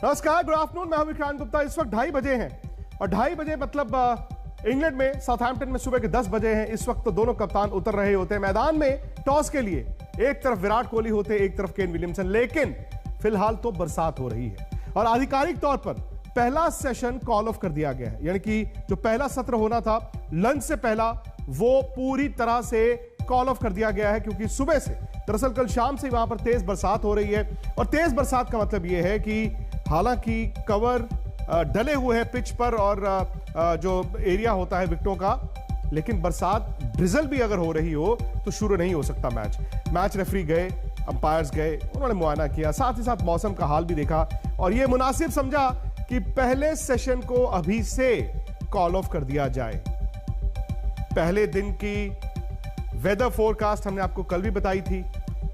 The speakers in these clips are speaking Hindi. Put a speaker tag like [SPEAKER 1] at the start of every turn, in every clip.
[SPEAKER 1] नमस्कार, गुड आफ्टरनून। मैं हूं विक्रांत गुप्ता। इस वक्त 2:30 बजे हैं और 2:30 बजे मतलब इंग्लैंड में साउथहैम्पटन में सुबह के 10 बजे हैं। इस वक्त तो दोनों कप्तान उतर रहे होते हैं मैदान में टॉस के लिए। एक तरफ विराट कोहली होते, एक तरफ केन विलियमसन। लेकिन फिलहाल तो बरसात हो रही है और आधिकारिक तौर पर पहला सेशन कॉल ऑफ कर दिया गया है। यानी कि जो पहला सत्र होना था लंच से पहला, वो पूरी तरह से कॉल ऑफ कर दिया गया है, क्योंकि सुबह से, दरअसल कल शाम से वहां पर तेज बरसात हो रही है। और तेज बरसात का मतलब यह है कि हालांकि कवर डले हुए हैं पिच पर और जो एरिया होता है विकेटों का, लेकिन बरसात ड्रिजल भी अगर हो रही हो तो शुरू नहीं हो सकता मैच। रेफरी गए, अंपायर्स गए, उन्होंने मुआयना किया, साथ ही साथ मौसम का हाल भी देखा और यह मुनासिब समझा कि पहले सेशन को अभी से कॉल ऑफ कर दिया जाए। पहले दिन की वेदर फोरकास्ट हमने आपको कल भी बताई थी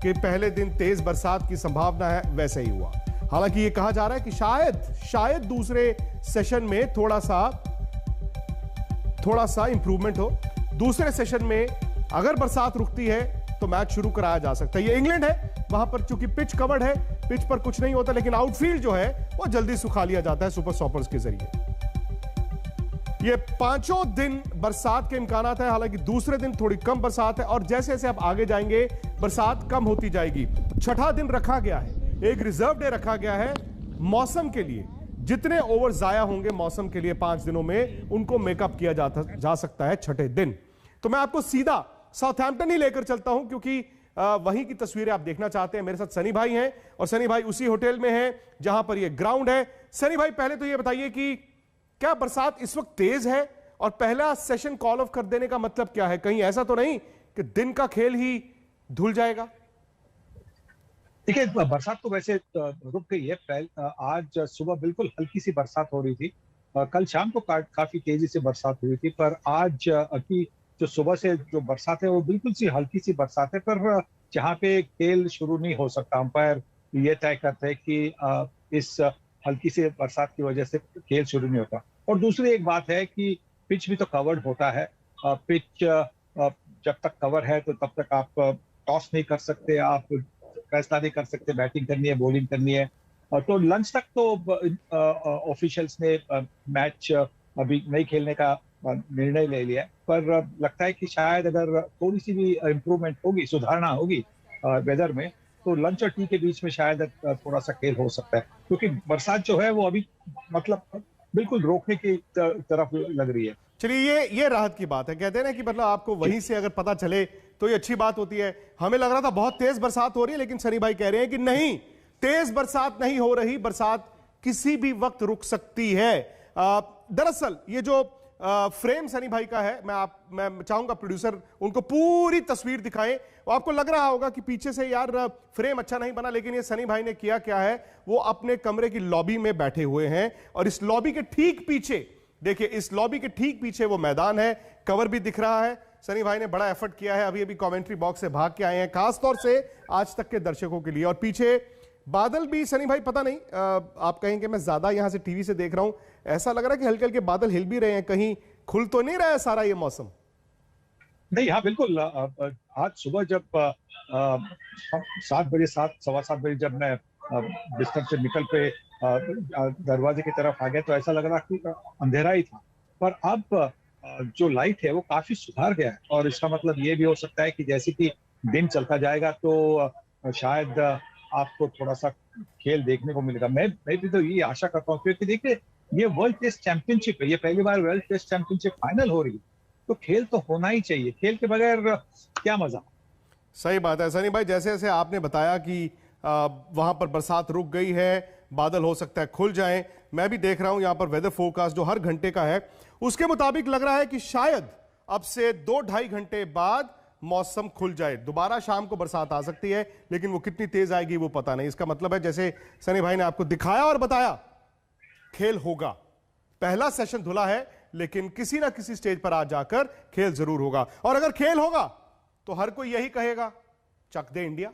[SPEAKER 1] कि पहले दिन तेज बरसात की संभावना है, वैसे ही हुआ। हालांकि यह कहा जा रहा है कि शायद दूसरे सेशन में थोड़ा सा इंप्रूवमेंट हो। दूसरे सेशन में अगर बरसात रुकती है तो मैच शुरू कराया जा सकता है। ये इंग्लैंड है, वहां पर चूंकि पिच कवर्ड है, पिच पर कुछ नहीं होता, लेकिन आउटफील्ड जो है वो जल्दी सुखा लिया जाता है सुपर सॉपर्स के जरिए। ये 5 दिन बरसात के इम्कानात है। हालांकि दूसरे दिन थोड़ी कम बरसात है और जैसे जैसे आप आगे जाएंगे बरसात कम होती जाएगी। छठा दिन रखा गया है, एक रिजर्व डे रखा गया है मौसम के लिए। जितने ओवर जाया होंगे मौसम के लिए 5 दिनों में, उनको मेकअप किया जा सकता है छठे दिन। तो मैं आपको सीधा साउथहैम्पटन ही लेकर चलता हूं, क्योंकि वहीं की तस्वीरें आप देखना चाहते हैं। मेरे साथ सनी भाई हैं और सनी भाई उसी होटल में हैं जहां पर यह ग्राउंड है। सनी भाई, पहले तो यह बताइए कि क्या बरसात इस वक्त तेज है और पहला सेशन कॉल ऑफ कर देने का मतलब क्या है? कहीं ऐसा तो नहीं कि दिन का खेल ही धुल जाएगा?
[SPEAKER 2] देखिए, बरसात तो वैसे रुक गई है। आज सुबह बिल्कुल हल्की सी बरसात हो रही थी। कल शाम को काफी तेजी से बरसात हुई थी, पर आज की जो सुबह से जो बरसात है वो बिल्कुल सी हल्की सी बरसात है। पर जहाँ पे खेल शुरू नहीं हो सकता, अंपायर ये तय करते हैं कि इस हल्की से बरसात की वजह से खेल शुरू नहीं होता। और दूसरी एक बात है कि पिच भी तो कवर्ड होता है। पिच जब तक कवर है तो तब तक आप टॉस नहीं कर सकते, आप फैसला नहीं कर सकते बैटिंग करनी है बॉलिंग करनी है। तो लंच तक तो ऑफिशियल्स ने मैच अभी नहीं खेलने का निर्णय ले लिया, पर लगता है कि शायद अगर थोड़ी सी भी इम्प्रूवमेंट होगी, सुधारना होगी वेदर में, तो लंच और टी के बीच में शायद थोड़ा सा खेल हो सकता है। क्योंकि बरसात जो है वो अभी मतलब बिल्कुल रोकने की तरफ लग रही है।
[SPEAKER 1] चलिए, ये राहत की बात है। कहते हैं ना कि मतलब आपको वहीं से अगर पता चले तो ये अच्छी बात होती है। हमें लग रहा था बहुत तेज बरसात हो रही है, लेकिन सनी भाई कह रहे हैं कि नहीं, तेज बरसात नहीं हो रही, बरसात किसी भी वक्त रुक सकती है। दरअसल ये जो फ्रेम सनी भाई का है, मैं चाहूंगा प्रोड्यूसर उनको पूरी तस्वीर दिखाएं। आपको लग रहा होगा कि पीछे से यार फ्रेम अच्छा नहीं बना, लेकिन ये सनी भाई ने किया क्या है, वो अपने कमरे की लॉबी में बैठे हुए हैं और इस लॉबी के ठीक पीछे देखिए, इस लॉबी के ठीक पीछे वो मैदान है, कवर भी दिख रहा है। सनी भाई ने बड़ा एफर्ट किया है, अभी कमेंट्री बॉक्स से भाग के आए हैं खासतौर से आज तक के दर्शकों के लिए। और पीछे बादल भी, सनी भाई पता नहीं आप कहेंगे मैं ज्यादा यहां से टीवी से देख रहा हूं, ऐसा लग रहा है कि हल्के हल्के बादल हिल भी रहे हैं, कहीं खुल तो नहीं रहा है सारा ये मौसम?
[SPEAKER 2] नहीं, हाँ बिल्कुल। आज सुबह जब 7 बजे, 7:15 बजे जब मैं बिस्तर से निकल पे दरवाजे की तरफ आ गया तो ऐसा लग रहा कि अंधेरा ही था। पर अब जो लाइट है वो काफी सुधार गया है और इसका मतलब ये भी हो सकता है कि जैसे कि दिन चलता जाएगा तो शायद आपको थोड़ा सा खेल देखने को मिलेगा। मैं भी तो ये आशा करता हूँ, क्योंकि देखिए ये वर्ल्ड टेस्ट चैंपियनशिप है, ये पहली बार वर्ल्ड टेस्ट चैंपियनशिप फाइनल हो रही है, तो खेल तो होना ही चाहिए। खेल के बगैर क्या मजा।
[SPEAKER 1] सही बात है सनी भाई, जैसे जैसे आपने बताया कि वहां पर बरसात रुक गई है, बादल हो सकता है खुल जाएं। मैं भी देख रहा हूं यहां पर वेदर फोरकास्ट जो हर घंटे का है, उसके मुताबिक लग रहा है कि शायद अब से 2-2.5 घंटे बाद मौसम खुल जाए। दोबारा शाम को बरसात आ सकती है, लेकिन वो कितनी तेज आएगी वो पता नहीं। इसका मतलब है जैसे सनी भाई ने आपको दिखाया और बताया, खेल होगा। पहला सेशन धुला है, लेकिन किसी ना किसी स्टेज पर आज जाकर खेल जरूर होगा। और अगर खेल होगा तो हर कोई यही कहेगा, चक दे इंडिया।